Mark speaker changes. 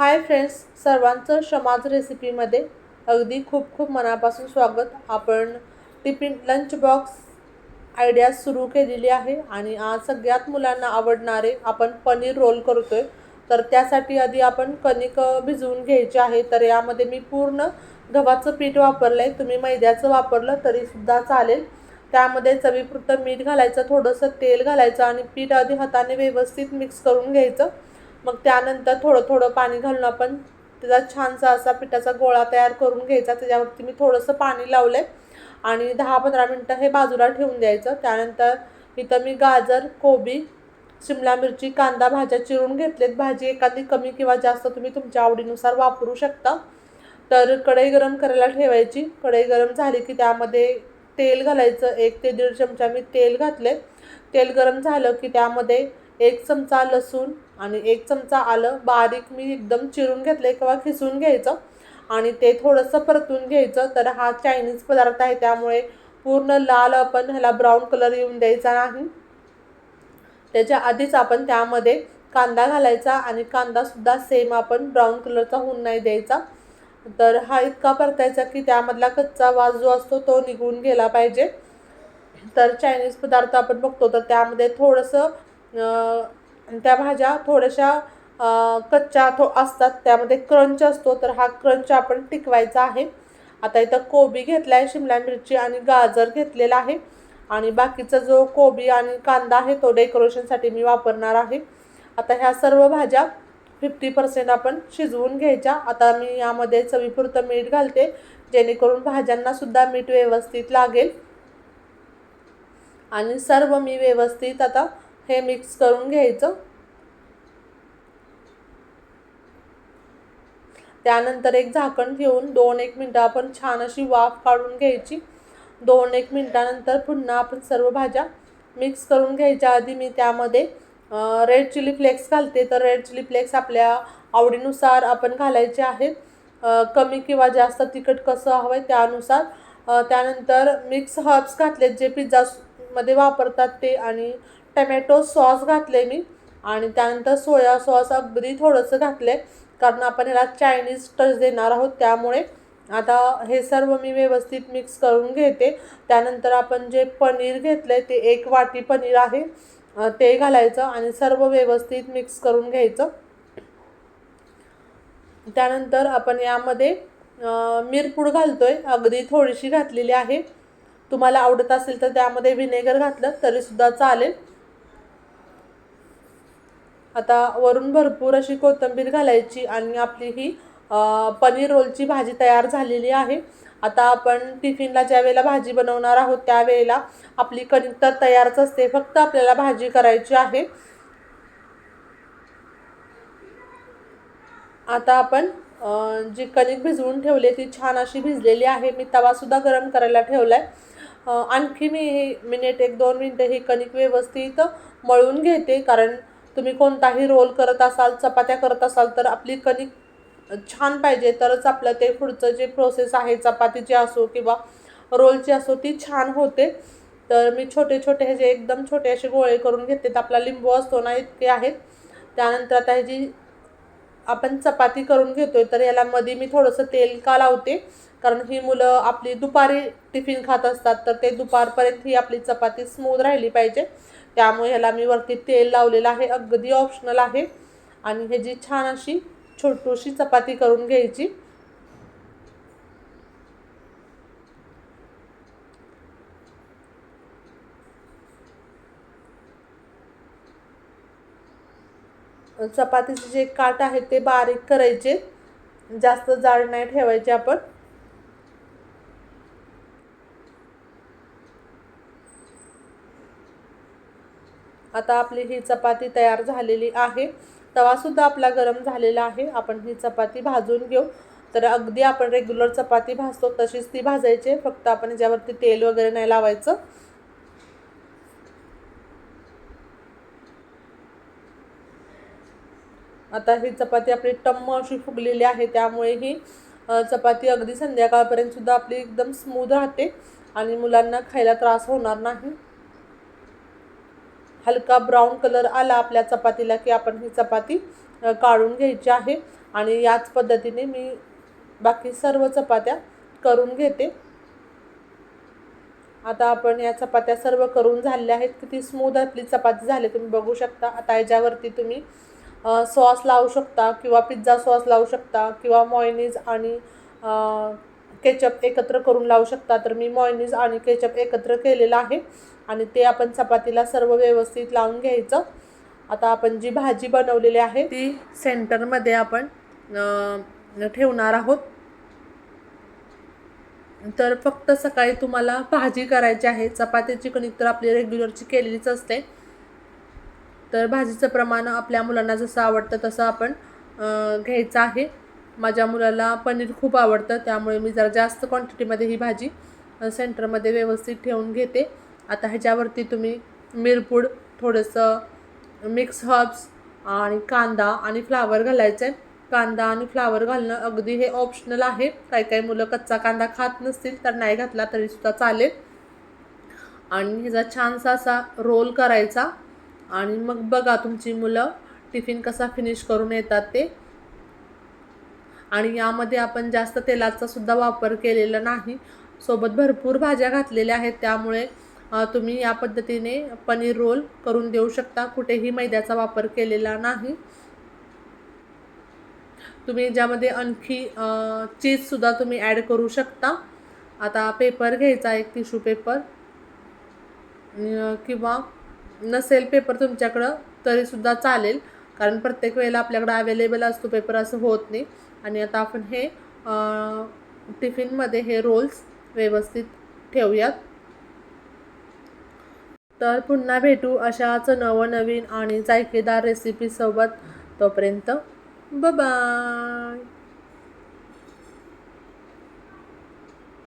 Speaker 1: Hi friends, सर्वांचं शमाज रेसिपीमध्ये अगदी खूप खूप मनापासून स्वागत. आपण टिफिन लंच बॉक्स आयडिया सुरू केलेली आहे आणि आज सगळ्यात मुलांना आवडणारे आपण पनीर रोल करतोय. तर त्यासाठी आधी आपण कणिक भिजवून घ्यायची आहे. तर यामध्ये मी पूर्ण गव्हाचं पीठ वापरलंय. तुम्ही मैद्याचं वापरलं तरी सुद्धा चालेल. त्यामध्ये चवीपुरतं मीठ घालायचं, थोडंसं तेल घालायचं आणि पीठ आधी हाताने व्यवस्थित मिक्स करून घ्यायचं. मग त्यानंतर थोडं थोडं पाणी घालून आपण त्याचा छानसा असा पिठाचा गोळा तयार करून घ्यायचा. त्याच्यावरती मी थोडंसं पाणी लावलंय आणि 10-15 मिनटं हे बाजूला ठेवून द्यायचं. त्यानंतर इथं मी गाजर, कोबी, शिमला मिरची, कांदा, भाज्या चिरून घेतलेत. भाजी एखादी कमी किंवा जास्त तुम्ही तुमच्या आवडीनुसार वापरू शकता. तर कढई गरम करायला ठेवायची. कढई गरम झाली की त्यामध्ये तेल घालायचं. 1 ते 1.5 चमचा मी तेल घातले. तेल गरम झालं की त्यामध्ये 1 चमचा लसूण आणि 1 चमचा आलं बारीक मी एकदम चिरून घेतले किंवा खिसून घ्यायचं आणि ते थोडंसं परतून घ्यायचं. तर हा चायनीज पदार्थ आहे त्यामुळे पूर्ण लाल आपण ह्याला ब्राऊन कलर येऊन द्यायचा नाही. त्याच्या आधीच आपण त्यामध्ये कांदा घालायचा आणि कांदासुद्धा सेम आपण ब्राऊन कलरचा होऊन नाही द्यायचा. तर हा इतका परतायचा की त्यामधला कच्चा वास जो असतो तो निघून गेला पाहिजे. तर चायनीज पदार्थ आपण बघतो तर त्यामध्ये थोडंसं त्या भाज्या थोड्याशा कच्च्या असतात, त्यामध्ये क्रंच असतो. तर हा क्रंच आपण टिकवायचा आहे. आता इथं कोबी घेतला आहे, शिमला मिरची आणि गाजर घेतलेला आहे आणि बाकीचा जो कोबी आणि कांदा आहे तो डेकोरेशनसाठी मी वापरणार आहे. आता ह्या सर्व भाज्या 50% आपण शिजवून घ्यायच्या. आता मी यामध्ये चवीपुरतं मीठ घालते जेणेकरून भाज्यांनासुद्धा मीठ व्यवस्थित लागेल आणि सर्व मी व्यवस्थित आता हे मिक्स करून घ्यायचं. त्यानंतर एक झाकण ठेवून 2-1 मिनटं आपण छान अशी वाफ काढून घ्यायची. 2-1 मिनटानंतर पुन्हा आपण सर्व भाज्या मिक्स करून घ्यायच्या. आधी मी त्यामध्ये रेड चिली फ्लेक्स घालते. तर रेड चिली फ्लेक्स आपल्या आवडीनुसार आपण घालायचे आहेत. कमी किंवा जास्त तिखट कसं हवं आहे त्यानुसार. त्यानंतर मिक्स हर्ब्स घातलेत जे पिझ्झामध्ये वापरतात ते आणि टमॅटो सॉस घातले मी आणि त्यानंतर सोया सॉस अगदी थोडंसं घातलं आहे कारण आपण ह्याला चायनीज टच देणार आहोत. त्यामुळे आता हे सर्व मी व्यवस्थित मिक्स करून घेते. त्यानंतर आपण जे पनीर घेतलं आहे ते 1 वाटी पनीर आहे ते घालायचं आणि सर्व व्यवस्थित मिक्स करून घ्यायचं. त्यानंतर आपण यामध्ये मिरपूड घालतोय, अगदी थोडीशी घातलेली आहे. तुम्हाला आवडत असेल तर त्यामध्ये व्हिनेगर घातलं तरीसुद्धा चालेल. आता वरून भरपूर अशी कोथिंबीर घालायची आणि आपली ही पनीर रोलची भाजी तयार झालेली आहे. आता आपण टिफिनला ज्या वेळेला भाजी बनवणार आहोत त्यावेळेला आपली कणिक तर तयारच असते, फक्त आपल्याला भाजी करायची आहे. आता आपण जी कणिक भिजवून ठेवली ती छान अशी भिजलेली आहे. मी तवासुद्धा गरम करायला ठेवला आहे. आणखी मी मिनिट 1-2 मिनटं ही कणिक व्यवस्थित मळून घेते कारण तुम्ही कोणताही रोल करत असाल, चपात्या करत असाल तर आपली कणिक छान पाहिजे तरच आपलं ते पुढचं जे प्रोसेस आहे चपातीची असो किंवा रोलची असो ती छान होते. तर मी छोटे छोटे हे जे एकदम छोटे असे गोळे करून घेते. आपला लिंबू असतो ना इतके आहेत. त्यानंतर आता ह्याची आपण चपाती करून घेतोय तर याला मध्ये मी थोडंसं तेल का लावते कारण ही मुलं आपली दुपारी टिफिन खात असतात तर ते दुपारपर्यंत ही आपली चपाती स्मूथ राहिली पाहिजे. त्यामुळे ह्याला मी वरती तेल लावलेलं आहे, अगदी ऑप्शनल आहे. आणि ह्याची छान अशी छोटीशी चपाती करून घ्यायची. चपातीचे जे काठ आहेत ते बारीक करायचे, जास्त जाड नाही ठेवायचे आपण. आता आपली ही चपाती तयार झालेली आहे. तवासुद्धा आपला गरम झालेला आहे. आपण ही चपाती भाजून घेऊ. तर अगदी आपण रेग्युलर चपाती भाजतो तशीच ती भाजायची, फक्त आपण ह्याच्यावरती तेल वगैरे नाही लावायचं. आता ही चपाती आपली टम्म अशी फुगलेली आहे त्यामुळे ही चपाती अगदी संध्याकाळपर्यंत सुद्धा आपली एकदम स्मूथ राहते आणि मुलांना खायला त्रास होणार नाही. हलका ब्राऊन कलर आला आपल्या चपातीला की आपण ही चपाती काढून घ्यायची आहे आणि याच पद्धतीने मी बाकी सर्व चपात्या करून घेते। आता आपण या चपात्या सर्व करून झालेल्या आहेत। किती स्मूथ आपली चपाती झाली तुम्ही बघू शकता। आता याच्यावरती तुम्ही सॉस लावू शकता किंवा पिझ्झा सॉस लावू शकता किंवा मेयोनीज आणि केचप एकत्र करून लावू शकता। तर मी मेयोनीज आणि केचप एकत्र केलेलं आहे आणि ते आपण चपातीला सर्व व्यवस्थित लावून घ्यायचं। आता आपण जी भाजी बनवलेली आहे ती सेंटरमध्ये आपण ठेवणार आहोत। तर फक्त सकाळी तुम्हाला भाजी करायची आहे। चपातीची कणिक तर आपली रेग्युलरची केलेलीच असते। तर भाजीचं प्रमाण आपल्या मुलांना जसं आवडतं तसं आपण घ्यायचं आहे। माझ्या मुलाला पनीर खूप आवडतं त्यामुळे मी जरा जास्त क्वांटिटीमध्ये ही भाजी सेंटरमध्ये व्यवस्थित ठेवून घेते। आता ह्याच्यावरती तुम्ही मिरपूड, थोडंसं मिक्स हर्ब्स आणि कांदा आणि फ्लावर घालायचं आहे। कांदा आणि फ्लावर घालणं अगदी हे ऑप्शनल आहे। काही मुलं कच्चा कांदा खात नसतील तर नाही घातला तरीसुद्धा चालेल। आणि ह्याचा छानसा असा रोल करायचा आणि मग बघा तुमची मुलं टिफिन कसा फिनिश करून येतात ते। आणि यामध्ये आपण जास्त तेलाचा सुद्धा वापर केलेला नाही, सोबत भरपूर भाज्या घातलेल्या आहेत त्यामुळे तुम्ही या पद्धतीने पनीर रोल करून देऊ शकता। कुठेही मैद्याचा वापर केलेला नाही। तुम्ही ज्यामध्ये आणखी चीजसुद्धा तुम्ही ॲड करू शकता। आता पेपर घ्यायचा, एक टिश्यू पेपर किंवा नसेल पेपर तुमच्याकडं तरीसुद्धा चालेल, कारण प्रत्येक वेळेला आपल्याकडं अवेलेबल असतो पेपर असं होत नाही। आणि आता आपण हे टिफिनमध्ये हे रोल्स व्यवस्थित ठेवूयात। तर पुन्हा भेटू अशाच नवनवीन आणि जायकेदार रेसिपीसोबत। तोपर्यंत बाय बाय।